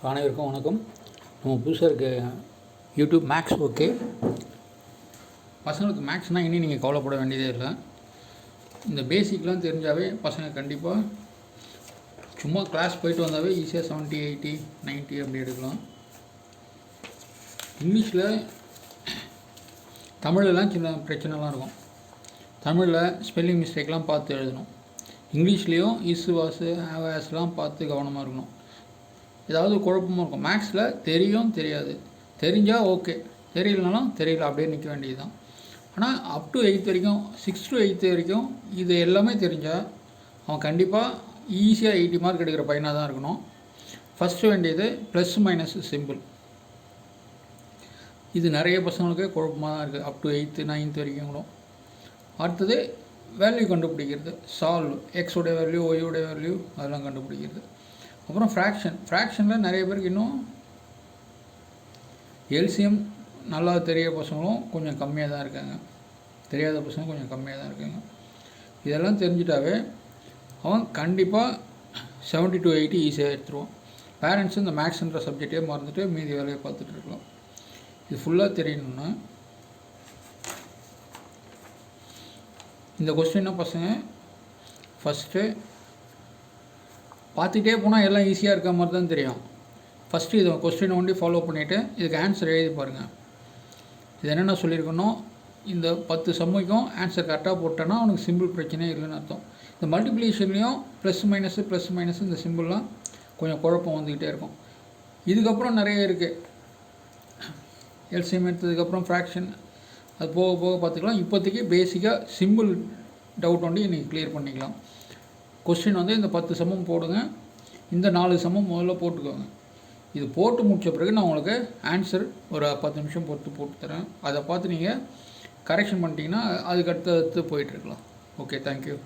அனைவருக்கும் வணக்கம். நம்ம புதுசாக இருக்க யூடியூப் மேக்ஸ் ஓகே. பசங்களுக்கு மேக்ஸ்னால் இனி நீங்கள் கவலைப்பட வேண்டியதே இல்லை. இந்த பேசிக்லாம் தெரிஞ்சாவே பசங்க கண்டிப்பாக சும்மா கிளாஸ் போயிட்டு வந்தாவே ஈஸியாக 70, 80, 90 அப்படி எடுக்கலாம். இங்கிலீஷில் தமிழ்லாம் சின்ன பிரச்சனைலாம் இருக்கும். தமிழில் ஸ்பெல்லிங் மிஸ்டேக்லாம் பார்த்து எழுதணும். இங்கிலீஷ்லேயும் இஸ் வாஸு ஹேவாஸ்லாம் பார்த்து கவனமாக இருக்கணும். ஏதாவது குழப்பமாக இருக்கும். மேக்ஸில் தெரியும் தெரியாது, தெரிஞ்சால் ஓகே, தெரியலனாலும் தெரியல, அப்படியே நிற்க வேண்டியது தான். ஆனால் அப் டு 8th வரைக்கும், 6 to 8th வரைக்கும் இது எல்லாமே தெரிஞ்சால் அவன் கண்டிப்பாக ஈஸியாக 80 மார்க் எடுக்கிற பையனாக தான் இருக்கணும். ஃபஸ்ட்டு வேண்டியது ப்ளஸ் மைனஸ் சிம்பிள். இது நிறைய பசங்களுக்கு குழப்பமாக தான் இருக்குது. அப் டு 8th 9th வரைக்கும் கூட. அடுத்தது வேல்யூ கண்டுபிடிக்கிறது, சால்வ், எக்ஸோடைய வேல்யூ, ஒய்யோடைய வேல்யூ அதெல்லாம் கண்டுபிடிக்கிறது. அப்புறம் ஃப்ராக்ஷனில் நிறைய பேருக்கு இன்னும் எல்சிஎம் நல்லா தெரிய பசங்களும் கொஞ்சம் கம்மியாக தான் இருக்காங்க, தெரியாத பசங்க கொஞ்சம் கம்மியாக தான் இருக்காங்க. இதெல்லாம் தெரிஞ்சிட்டாவே அவன் கண்டிப்பாக 70 to 80 ஈஸியாக எடுத்துருவான். பேரண்ட்ஸு இந்த மேக்ஸ்ன்ற சப்ஜெக்டே மறந்துட்டு மீதி வேலையை பார்த்துட்டு இருக்கலாம். இது ஃபுல்லாக தெரியணுன்னா இந்த கொஸ்டின்னா பசங்க ஃபஸ்ட்டு பார்த்துட்டே போனால் எல்லாம் ஈஸியாக இருக்க மாதிரி தான் தெரியும். ஃபஸ்ட்டு இதை கொஸ்டினை ஒண்டி ஃபாலோ பண்ணிவிட்டு இதுக்கு ஆன்சர் எழுதி பாருங்கள். இது என்னென்ன சொல்லியிருக்கணும், இந்த 10 சம்முக்கும் ஆன்சர் கரெக்டாக போட்டேன்னா அவனுக்கு சிம்பிள் பிரச்சனையே இல்லைன்னு அர்த்தம். இந்த மல்டிப்ளிகேஷன்லேயும் ப்ளஸ் மைனஸ் இந்த சிம்பிள்லாம் கொஞ்சம் குழப்பம் வந்துக்கிட்டே இருக்கும். இதுக்கப்புறம் நிறைய இருக்குது. எல்சிஎம் எடுத்ததுக்கப்புறம் ஃப்ராக்ஷன் அது போக போக பார்த்துக்கலாம். இப்போதைக்கு பேசிக்காக சிம்பிள் டவுட் ஒண்டி இன்றைக்கி கிளியர் பண்ணிக்கலாம். கொஸ்டின் வந்து இந்த 10 சமம் போடுங்க, இந்த 4 சமம் முதல்ல போட்டுக்கோங்க. இது போட்டு முடித்த பிறகு நான் உங்களுக்கு ஆன்சர் ஒரு 10 நிமிஷம் போட்டு தரேன். அதை பார்த்து நீங்கள் கரெக்ஷன் பண்ணிட்டீங்கன்னா அதுக்கு அடுத்து போயிட்டுருக்கலாம். Okay, thank you.